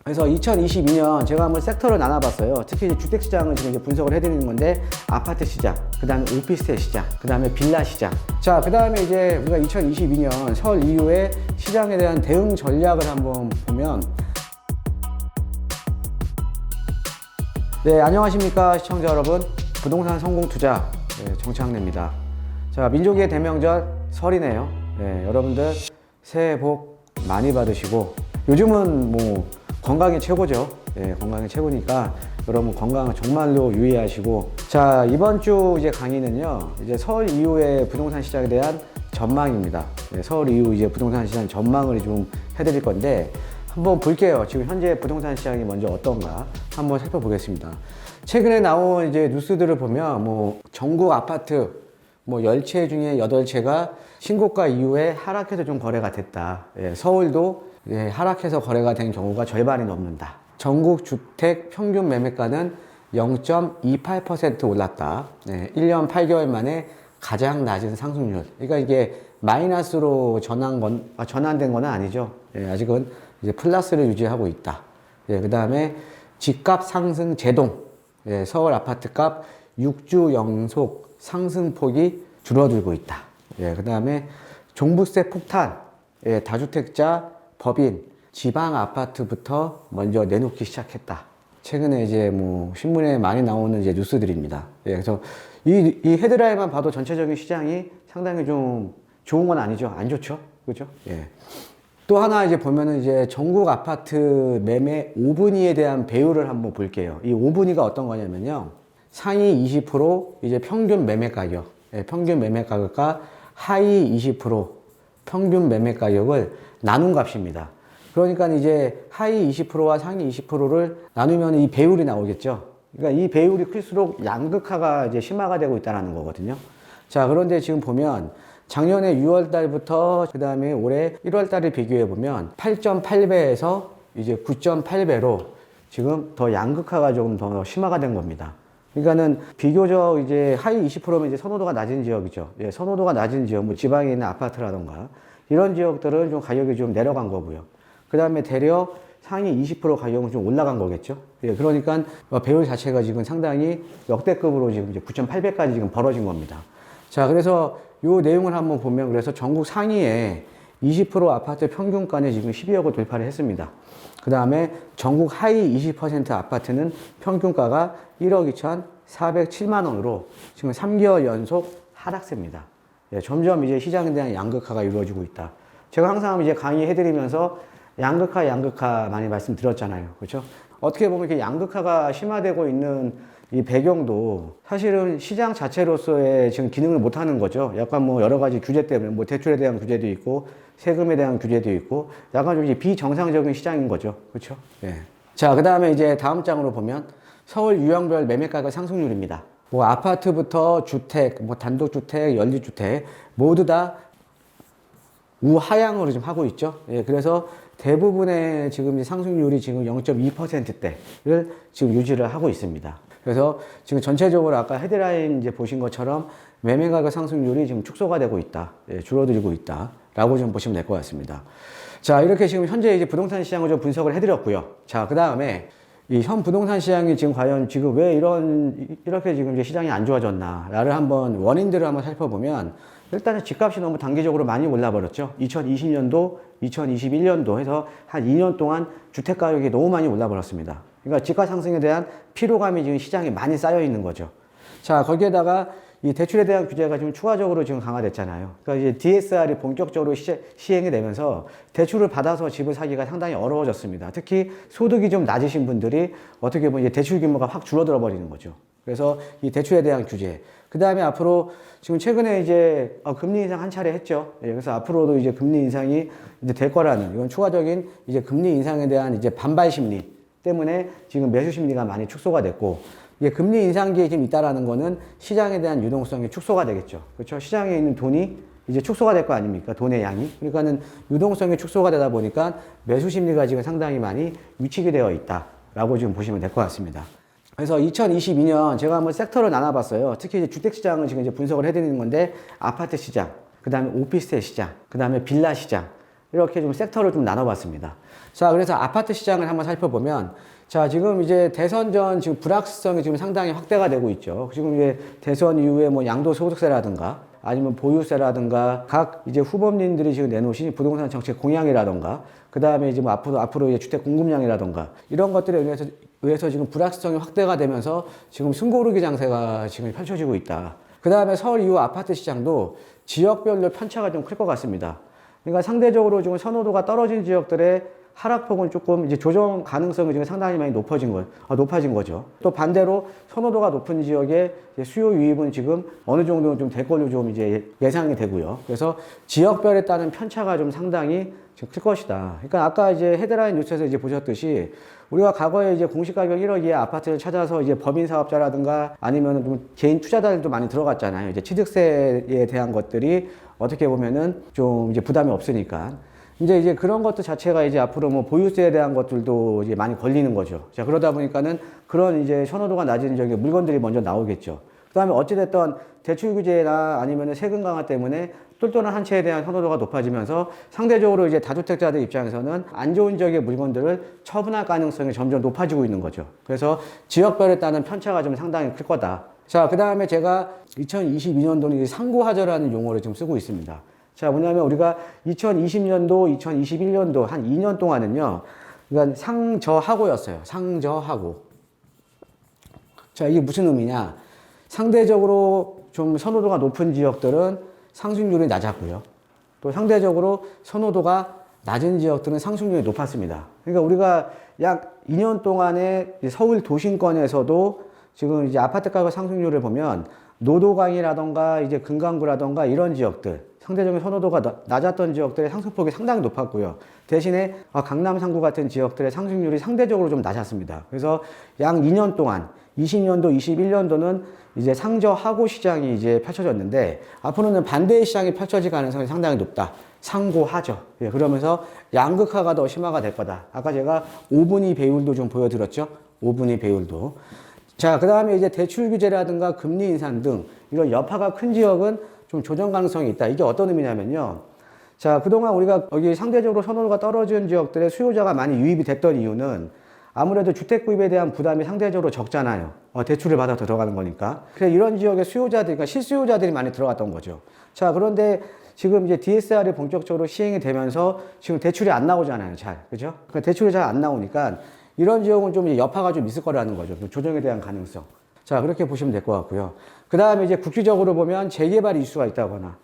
그래서 2022년 제가 한번 섹터를 나눠봤어요. 특히 이제 주택시장을 지금 이제 분석을 해드리는 건데, 아파트 시장, 그 다음에 오피스텔 시장, 그 다음에 빌라 시장. 자, 그 다음에 이제 우리가 2022년 설 이후에 시장에 대한 대응 전략을 한번 보면, 네, 안녕하십니까 시청자 여러분. 부동산 성공 투자 정창래입니다. 자, 민족의 대명절 설이네요. 네, 여러분들 새해 복 많이 받으시고, 요즘은 뭐 건강이 최고죠. 네, 건강이 최고니까 여러분 건강 정말로 유의하시고. 자, 이번 주 이제 강의는요, 이제 설 이후에 부동산 시장에 대한 전망입니다. 네, 설 이후 이제 부동산 시장 전망을 좀 해드릴 건데, 한번 볼게요. 지금 현재 부동산 시장이 먼저 어떤가 한번 살펴보겠습니다. 최근에 나온 이제 뉴스들을 보면 뭐 전국 아파트 뭐 10채 중에 8채가 신고가 이후에 하락해서 좀 거래가 됐다. 예, 서울도 하락해서 거래가 된 경우가 절반이 넘는다. 전국 주택 평균 매매가는 0.28% 올랐다. 1년 8개월 만에 가장 낮은 상승률. 그러니까 이게 마이너스로 전환된 건 아니죠. 아직은 이제 플러스를 유지하고 있다. 그 다음에 집값 상승 제동. 서울 아파트값 6주 연속 상승폭이 줄어들고 있다. 그 다음에 종부세 폭탄. 다주택자, 법인, 지방 아파트부터 먼저 내놓기 시작했다. 최근에 이제 뭐 신문에 많이 나오는 이제 뉴스들입니다. 그래서 이 헤드라인만 봐도 전체적인 시장이 상당히 좀 좋은 건 아니죠. 안 좋죠. 그죠? 또 하나 이제 보면은 이제 전국 아파트 매매 5분위에 대한 배율을 한번 볼게요. 이 5분위가 어떤 거냐면요. 상위 20% 이제 평균 매매 가격, 평균 매매 가격과 하위 20% 평균 매매 가격을 나눈 값입니다. 그러니까 이제 하위 20%와 상위 20%를 나누면 이 배율이 나오겠죠. 그러니까 이 배율이 클수록 양극화가 이제 심화가 되고 있다는 거거든요. 자, 그런데 지금 보면 작년에 6월 달부터 그 다음에 올해 1월 달을 비교해 보면 8.8배에서 이제 9.8배로 지금 더 양극화가 조금 더 심화가 된 겁니다. 그러니까는 비교적 이제 하위 20%면 이제 선호도가 낮은 지역이죠. 선호도가 낮은 지역, 뭐 지방에 있는 아파트라던가 이런 지역들은 좀 가격이 좀 내려간 거고요. 그 다음에 대략 상위 20% 가격은 좀 올라간 거겠죠. 그러니까 배율 자체가 지금 상당히 역대급으로 지금 이제 9.8배까지 지금 벌어진 겁니다. 자, 그래서 요 내용을 한번 보면, 그래서 전국 상위에 20% 아파트 평균가는 지금 12억을 돌파를 했습니다. 그 다음에 전국 하위 20% 아파트는 평균가가 1억 2,407만 원으로 지금 3개월 연속 하락세입니다. 점점 이제 시장에 대한 양극화가 이루어지고 있다. 제가 항상 이제 강의해드리면서 양극화 많이 말씀드렸잖아요. 그렇죠? 어떻게 보면 이렇게 양극화가 심화되고 있는 이 배경도 사실은 시장 자체로서의 지금 기능을 못하는 거죠. 약간 뭐 여러 가지 규제 때문에 뭐 대출에 대한 규제도 있고 세금에 대한 규제도 있고 약간 좀 이제 비정상적인 시장인 거죠. 그렇죠? 자, 그 다음에 이제 다음 장으로 보면 서울 유형별 매매가격 상승률입니다. 뭐 아파트부터 주택, 뭐 단독주택, 연립주택 모두 다 우하향으로 좀 하고 있죠. 그래서 대부분의 지금 상승률이 지금 0.2%대를 지금 유지를 하고 있습니다. 그래서 지금 전체적으로 아까 헤드라인 이제 보신 것처럼 매매가격 상승률이 지금 축소가 되고 있다. 줄어들고 있다. 라고 좀 보시면 될 것 같습니다. 자, 이렇게 지금 현재 이제 부동산 시장을 좀 분석을 해드렸고요. 자, 그 다음에 이 현 부동산 시장이 지금 과연 지금 왜 이렇게 지금 이제 시장이 안 좋아졌나를 한번 원인들을 한번 살펴보면, 일단은 집값이 너무 단기적으로 많이 올라버렸죠. 2020년도, 2021년도 해서 한 2년 동안 주택 가격이 너무 많이 올라버렸습니다. 그러니까 집값 상승에 대한 피로감이 지금 시장에 많이 쌓여 있는 거죠. 자, 거기에다가 이 대출에 대한 규제가 지금 추가적으로 지금 강화됐잖아요. 그러니까 이제 DSR이 본격적으로 시행이 되면서 대출을 받아서 집을 사기가 상당히 어려워졌습니다. 특히 소득이 좀 낮으신 분들이 어떻게 보면 이제 대출 규모가 확 줄어들어 버리는 거죠. 그래서 이 대출에 대한 규제. 그 다음에 앞으로 지금 최근에 이제 금리 인상 한 차례 했죠. 그래서 앞으로도 이제 금리 인상이 이제 될 거라는, 이건 추가적인 이제 금리 인상에 대한 이제 반발 심리 때문에 지금 매수 심리가 많이 축소가 됐고, 이게 금리 인상기에 지금 있다라는 거는 시장에 대한 유동성이 축소가 되겠죠. 그렇죠? 시장에 있는 돈이 이제 축소가 될 거 아닙니까? 돈의 양이. 그러니까는 유동성이 축소가 되다 보니까 매수 심리가 지금 상당히 많이 위축이 되어 있다라고 지금 보시면 될 것 같습니다. 그래서 2022년 제가 한번 섹터를 나눠봤어요. 특히 이제 주택시장을 지금 이제 분석을 해드리는 건데, 아파트 시장, 그 다음에 오피스텔 시장, 그 다음에 빌라 시장, 이렇게 좀 섹터를 좀 나눠봤습니다. 자, 그래서 아파트 시장을 한번 살펴보면, 자, 지금 이제 대선 전 지금 불확실성이 지금 상당히 확대가 되고 있죠. 지금 이제 대선 이후에 뭐 양도소득세라든가 아니면 보유세라든가 각 이제 후보님들이 지금 내놓으신 부동산 정책 공약이라든가 그 다음에 이제 뭐 앞으로 이제 주택 공급량이라든가 이런 것들에 의해서 지금 불확실성이 확대가 되면서 지금 숨고르기 장세가 지금 펼쳐지고 있다. 그 다음에 서울 이후 아파트 시장도 지역별로 편차가 좀 클 것 같습니다. 그러니까 상대적으로 지금 선호도가 떨어진 지역들의 하락폭은 조금 이제 조정 가능성이 지금 상당히 많이 높아진 거죠. 또 반대로 선호도가 높은 지역의 수요 유입은 지금 어느 정도 좀 될 걸로 좀 이제 예상이 되고요. 그래서 지역별에 따른 편차가 좀 상당히 지금 클 것이다. 그러니까 아까 이제 헤드라인 뉴스에서 이제 보셨듯이 우리가 과거에 이제 공시가격 1억 이하 아파트를 찾아서 이제 법인 사업자라든가 아니면 좀 개인 투자자들도 많이 들어갔잖아요. 이제 취득세에 대한 것들이 어떻게 보면은 좀 이제 부담이 없으니까. 이제 그런 것도 자체가 이제 앞으로 뭐 보유세에 대한 것들도 이제 많이 걸리는 거죠. 자, 그러다 보니까는 그런 이제 선호도가 낮은 저기 물건들이 먼저 나오겠죠. 그 다음에 어찌됐든 대출 규제나 아니면 세금 강화 때문에 똘똘한 한 채에 대한 선호도가 높아지면서 상대적으로 이제 다주택자들 입장에서는 안 좋은 지역의 물건들을 처분할 가능성이 점점 높아지고 있는 거죠. 그래서 지역별에 따른 편차가 좀 상당히 클 거다. 자, 그 다음에 제가 2022년도는 상고하저라는 용어를 좀 쓰고 있습니다. 자, 뭐냐면 우리가 2020년도, 2021년도 한 2년 동안은요, 그러니까 상저하고였어요. 상저하고. 자, 이게 무슨 의미냐? 상대적으로 좀 선호도가 높은 지역들은 상승률이 낮았고요. 또 상대적으로 선호도가 낮은 지역들은 상승률이 높았습니다. 그러니까 우리가 약 2년 동안에 서울 도심권에서도 지금 이제 아파트 가격 상승률을 보면 노도강이라던가 이제 금강구라던가 이런 지역들 상대적인 선호도가 낮았던 지역들의 상승폭이 상당히 높았고요. 대신에 강남 상구 같은 지역들의 상승률이 상대적으로 좀 낮았습니다. 그래서 약 2년 동안 20년도, 21년도는 이제 상저하고 시장이 이제 펼쳐졌는데 앞으로는 반대의 시장이 펼쳐질 가능성이 상당히 높다. 상고하죠. 예, 그러면서 양극화가 더 심화가 될 거다. 아까 제가 5분위 배율도 좀 보여드렸죠. 5분위 배율도. 자, 그 다음에 이제 대출 규제라든가 금리 인상 등 이런 여파가 큰 지역은 좀 조정 가능성이 있다. 이게 어떤 의미냐면요. 자, 그동안 우리가 여기 상대적으로 선호도가 떨어진 지역들의 수요자가 많이 유입이 됐던 이유는 아무래도 주택 구입에 대한 부담이 상대적으로 적잖아요. 대출을 받아서 들어가는 거니까. 그래서 이런 지역의 수요자들, 그러니까 실수요자들이 많이 들어갔던 거죠. 자, 그런데 지금 이제 DSR이 본격적으로 시행이 되면서 지금 대출이 안 나오잖아요. 잘. 그죠? 그러니까 대출이 잘 안 나오니까 이런 지역은 좀 이제 여파가 좀 있을 거라는 거죠. 조정에 대한 가능성. 자, 그렇게 보시면 될 것 같고요. 그 다음에 이제 국기적으로 보면 재개발 이슈가 있다거나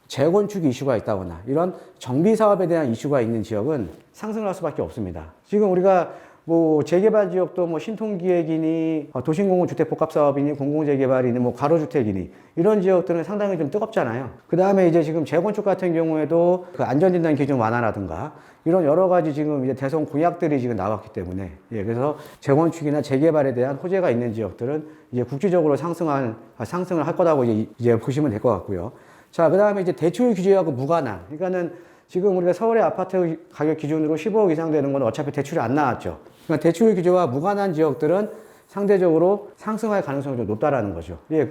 재건축 이슈가 있다거나 이런 정비 사업에 대한 이슈가 있는 지역은 상승할 수밖에 없습니다. 지금 우리가 뭐 재개발 지역도 뭐 신통기획이니 도심공공주택복합사업이니 공공재개발이니 뭐 가로주택이니 이런 지역들은 상당히 좀 뜨겁잖아요. 그 다음에 이제 지금 재건축 같은 경우에도 그 안전진단 기준 완화라든가 이런 여러 가지 지금 이제 대선 공약들이 지금 나왔기 때문에 그래서 재건축이나 재개발에 대한 호재가 있는 지역들은 이제 국지적으로 상승을 할 거라고 이제 보시면 될 것 같고요. 자, 그 다음에 이제 대출 규제하고 무관한. 그러니까는 지금 우리가 서울의 아파트 가격 기준으로 15억 이상 되는 건 어차피 대출이 안 나왔죠. 그러니까 대출 규제와 무관한 지역들은 상대적으로 상승할 가능성이 좀 높다라는 거죠. 왜?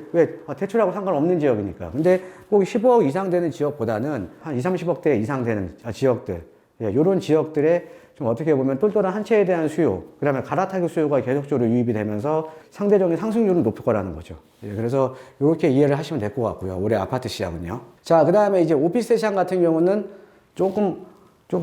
대출하고 상관없는 지역이니까. 근데 꼭 15억 이상 되는 지역보다는 한 20, 30억대 이상 되는 지역들. 이런 지역들에 좀 어떻게 보면 똘똘한 한 채에 대한 수요, 그 다음에 갈아타기 수요가 계속적으로 유입이 되면서 상대적인 상승률은 높을 거라는 거죠. 그래서 이렇게 이해를 하시면 될 것 같고요. 올해 아파트 시장은요. 자, 그 다음에 이제 오피스 시장 같은 경우는 조금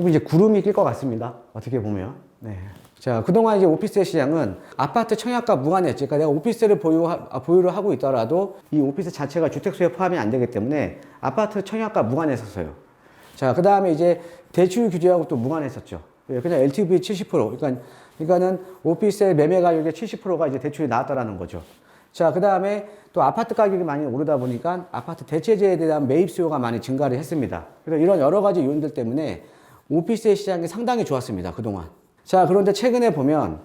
이제 구름이 낄 것 같습니다. 어떻게 보면. 네. 자, 그동안 이제 오피스 시장은 아파트 청약과 무관했지. 그러니까 내가 오피스를 보유를 하고 있더라도 이 오피스 자체가 주택수에 포함이 안 되기 때문에 아파트 청약과 무관했었어요. 자, 그 다음에 이제 대출 규제하고 또 무관했었죠. 그냥 LTV 70%. 그러니까는 오피스의 매매 가격의 70%가 이제 대출이 나왔다라는 거죠. 자, 그 다음에 또 아파트 가격이 많이 오르다 보니까 아파트 대체재에 대한 매입 수요가 많이 증가를 했습니다. 그래서 이런 여러 가지 요인들 때문에 오피스의 시장이 상당히 좋았습니다. 그동안. 자, 그런데 최근에 보면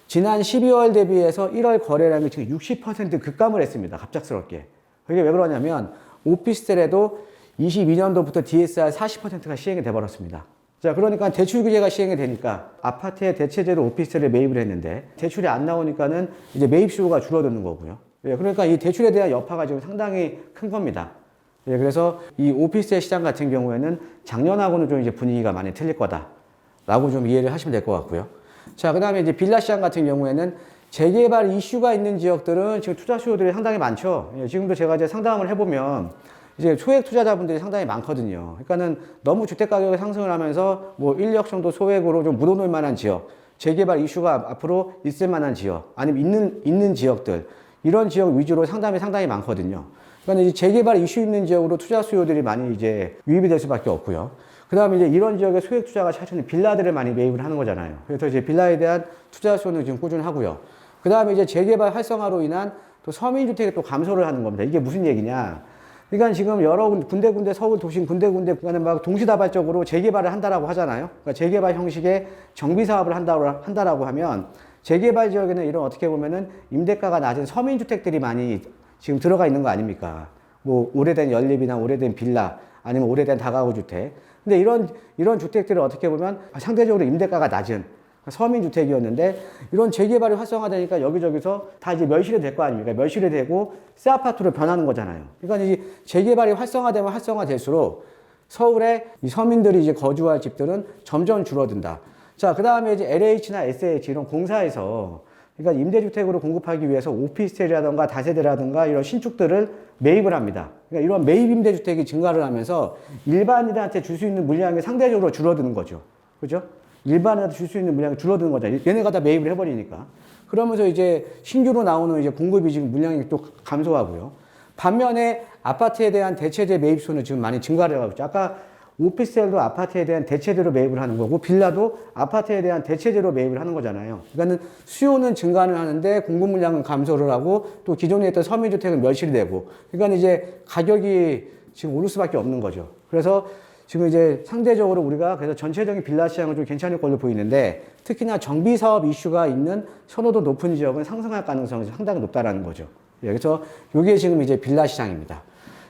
지난 12월 대비해서 1월 거래량이 지금 60% 급감을 했습니다. 갑작스럽게. 그게 왜 그러냐면 오피스텔에도 22년도부터 DSR 40%가 시행이 돼버렸습니다. 자, 그러니까 대출 규제가 시행이 되니까 아파트의 대체재로 오피스텔에 매입을 했는데 대출이 안 나오니까는 이제 매입 수요가 줄어드는 거고요. 그러니까 이 대출에 대한 여파가 지금 상당히 큰 겁니다. 예, 그래서 이 오피스텔 시장 같은 경우에는 작년하고는 좀 이제 분위기가 많이 틀릴 거다라고 좀 이해를 하시면 될 것 같고요. 자, 그 다음에 이제 빌라 시장 같은 경우에는 재개발 이슈가 있는 지역들은 지금 투자 수요들이 상당히 많죠. 예, 지금도 제가 이제 상담을 해보면 이제 소액 투자자분들이 상당히 많거든요. 그러니까는 너무 주택 가격이 상승을 하면서 뭐 1억 정도 소액으로 좀 묻어놓을 만한 지역, 재개발 이슈가 앞으로 있을 만한 지역, 아니면 있는 지역들, 이런 지역 위주로 상당히 많거든요. 그러니까 이제 재개발 이슈 있는 지역으로 투자 수요들이 많이 이제 유입이 될 수밖에 없고요. 그 다음에 이제 이런 지역에 소액 투자가 차주는 빌라들을 많이 매입을 하는 거잖아요. 그래서 이제 빌라에 대한 투자 수요는 지금 꾸준하고요. 그 다음에 이제 재개발 활성화로 인한 또 서민주택이 또 감소를 하는 겁니다. 이게 무슨 얘기냐. 그러니까 지금 여러 군데 서울 도심 군데군데 막 동시다발적으로 재개발을 한다라고 하잖아요. 그러니까 재개발 형식의 정비 사업을 한다라고 하면 재개발 지역에는 이런 어떻게 보면은 임대가가 낮은 서민주택들이 많이 지금 들어가 있는 거 아닙니까? 뭐 오래된 연립이나 오래된 빌라 아니면 오래된 다가구 주택. 근데 이런 주택들을 어떻게 보면 상대적으로 임대가가 낮은 서민주택이었는데 이런 재개발이 활성화되니까 여기저기서 다 이제 멸실이 될 거 아닙니까? 멸실이 되고 새 아파트로 변하는 거잖아요. 그러니까 이 재개발이 활성화되면 활성화될수록 서울에 이 서민들이 이제 거주할 집들은 점점 줄어든다. 자, 그 다음에 이제 LH나 SH 이런 공사에서 그러니까 임대주택으로 공급하기 위해서 오피스텔이라든가 다세대라든가 이런 신축들을 매입을 합니다. 그러니까 이런 매입 임대주택이 증가를 하면서 일반인들한테 줄 수 있는 물량이 상대적으로 줄어드는 거죠. 그죠? 일반인한테 줄 수 있는 물량이 줄어드는 거잖아요. 얘네가 다 매입을 해버리니까. 그러면서 이제 신규로 나오는 이제 공급이 지금 물량이 또 감소하고요. 반면에 아파트에 대한 대체재 매입수는 지금 많이 증가를 하고 있죠. 아까 오피스텔도 아파트에 대한 대체재로 매입을 하는 거고 빌라도 아파트에 대한 대체재로 매입을 하는 거잖아요. 그러니까 수요는 증가는 하는데 공급 물량은 감소를 하고 또 기존에 있던 서민주택은 멸실이 되고 그러니까 이제 가격이 지금 오를 수밖에 없는 거죠. 그래서 지금 이제 상대적으로 우리가 그래서 전체적인 빌라 시장은 좀 괜찮을 걸로 보이는데 특히나 정비 사업 이슈가 있는 선호도 높은 지역은 상승할 가능성이 상당히 높다라는 거죠. 그래서 이게 지금 이제 빌라 시장입니다.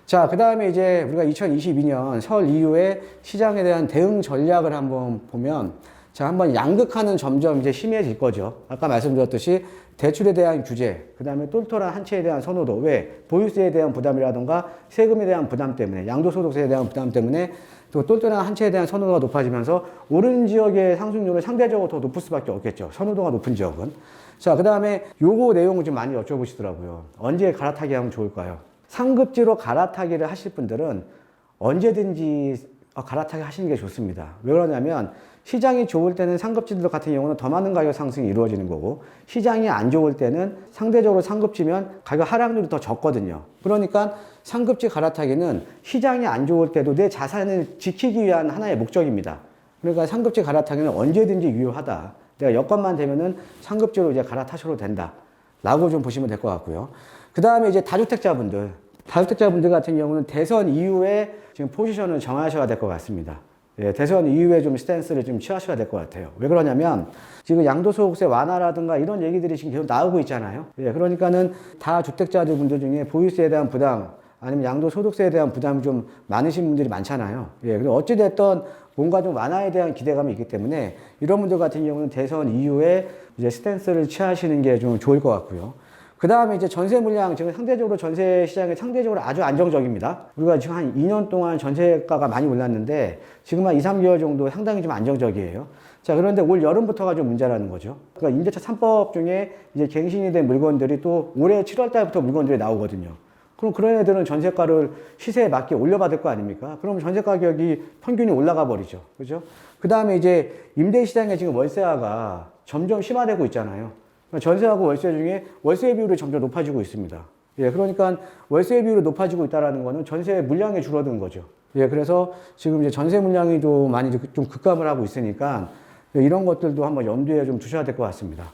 자, 그 다음에 이제 우리가 2022년 설 이후에 시장에 대한 대응 전략을 한번 보면 자, 한번 양극화는 점점 이제 심해질 거죠. 아까 말씀드렸듯이 대출에 대한 규제, 그 다음에 똘똘한 한 채에 대한 선호도, 왜? 보유세에 대한 부담이라던가 세금에 대한 부담 때문에, 양도소득세에 대한 부담 때문에 또 똘똘한 한 채에 대한 선호도가 높아지면서 오른 지역의 상승률은 상대적으로 더 높을 수밖에 없겠죠. 선호도가 높은 지역은. 자, 그 다음에 요거 내용을 좀 많이 여쭤보시더라고요. 언제 갈아타기 하면 좋을까요? 상급지로 갈아타기를 하실 분들은 언제든지 갈아타기 하시는 게 좋습니다. 왜 그러냐면 시장이 좋을 때는 상급지들 같은 경우는 더 많은 가격 상승이 이루어지는 거고 시장이 안 좋을 때는 상대적으로 상급지면 가격 하락률이 더 적거든요. 그러니까 상급지 갈아타기는 시장이 안 좋을 때도 내 자산을 지키기 위한 하나의 목적입니다. 그러니까 상급지 갈아타기는 언제든지 유효하다. 내가 여건만 되면은 상급지로 이제 갈아타셔도 된다. 라고 좀 보시면 될 것 같고요. 그 다음에 이제 다주택자분들 같은 경우는 대선 이후에 지금 포지션을 정하셔야 될 것 같습니다. 예, 대선 이후에 좀 스탠스를 좀 취하셔야 될 것 같아요. 왜 그러냐면 지금 양도소득세 완화라든가 이런 얘기들이 지금 계속 나오고 있잖아요. 예, 그러니까는 다주택자들 분들 중에 보유세에 대한 부담 아니면 양도소득세에 대한 부담이 좀 많으신 분들이 많잖아요. 예, 그리고 어찌됐든 뭔가 좀 완화에 대한 기대감이 있기 때문에 이런 분들 같은 경우는 대선 이후에 이제 스탠스를 취하시는 게 좀 좋을 것 같고요. 그 다음에 이제 전세 물량, 지금 상대적으로 전세 시장이 상대적으로 아주 안정적이니까 우리가 지금 한 2년 동안 전세가가 많이 올랐는데 지금 한 2, 3개월 정도 상당히 좀 안정적이에요. 자, 그런데 올 여름부터가 좀 문제라는 거죠. 그러니까 임대차 3법 중에 이제 갱신이 된 물건들이 또 올해 7월 달부터 물건들이 나오거든요. 그럼 그런 애들은 전세가를 시세에 맞게 올려받을 거 아닙니까? 그럼 전세 가격이 평균이 올라가 버리죠. 그죠? 그 다음에 이제 임대 시장에 지금 월세화가 점점 심화되고 있잖아요. 전세하고 월세 중에 월세 비율이 점점 높아지고 있습니다. 예, 그러니까 월세 비율이 높아지고 있다는 거는 전세 물량이 줄어든 거죠. 예, 그래서 지금 이제 전세 물량이 좀 많이 좀 급감을 하고 있으니까 이런 것들도 한번 염두에 좀 두셔야 될 것 같습니다.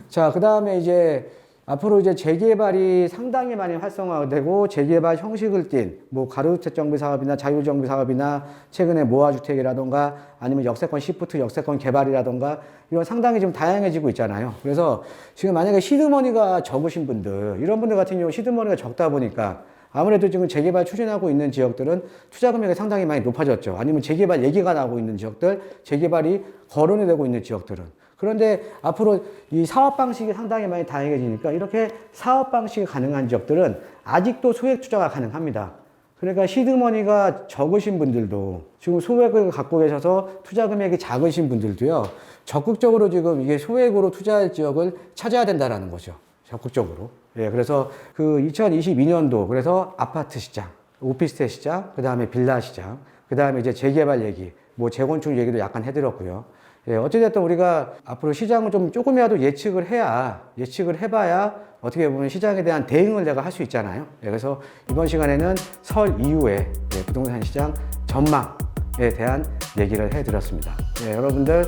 자, 그 다음에 이제 앞으로 이제 재개발이 상당히 많이 활성화되고 재개발 형식을 띈 뭐 가로주택 정비 사업이나 자율정비 사업이나 최근에 모아주택이라던가 아니면 역세권 시프트 역세권 개발이라던가 이런 상당히 지금 다양해지고 있잖아요. 그래서 지금 만약에 시드머니가 적으신 분들 이런 분들 같은 경우 시드머니가 적다 보니까 아무래도 지금 재개발 추진하고 있는 지역들은 투자 금액이 상당히 많이 높아졌죠. 아니면 재개발 얘기가 나오고 있는 지역들, 재개발이 거론이 되고 있는 지역들은. 그런데 앞으로 이 사업 방식이 상당히 많이 다양해지니까 이렇게 사업 방식이 가능한 지역들은 아직도 소액 투자가 가능합니다. 그러니까 시드머니가 적으신 분들도 지금 소액을 갖고 계셔서 투자 금액이 작으신 분들도요, 적극적으로 지금 이게 소액으로 투자할 지역을 찾아야 된다라는 거죠. 적극적으로. 예, 그래서 그 2022년도 그래서 아파트 시장, 오피스텔 시장, 그 다음에 빌라 시장, 그 다음에 이제 재개발 얘기, 뭐 재건축 얘기도 약간 해드렸고요. 예, 어찌됐든 우리가 앞으로 시장을 좀 조금이라도 예측을 해봐야 어떻게 보면 시장에 대한 대응을 내가 할 수 있잖아요. 예, 그래서 이번 시간에는 설 이후에 예, 부동산 시장 전망에 대한 얘기를 해드렸습니다. 예, 여러분들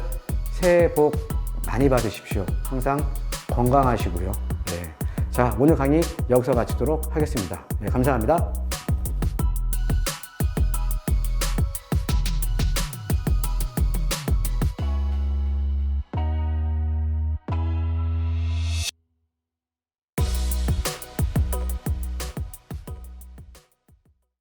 새해 복 많이 받으십시오. 항상 건강하시고요. 예, 자, 오늘 강의 여기서 마치도록 하겠습니다. 예, 감사합니다.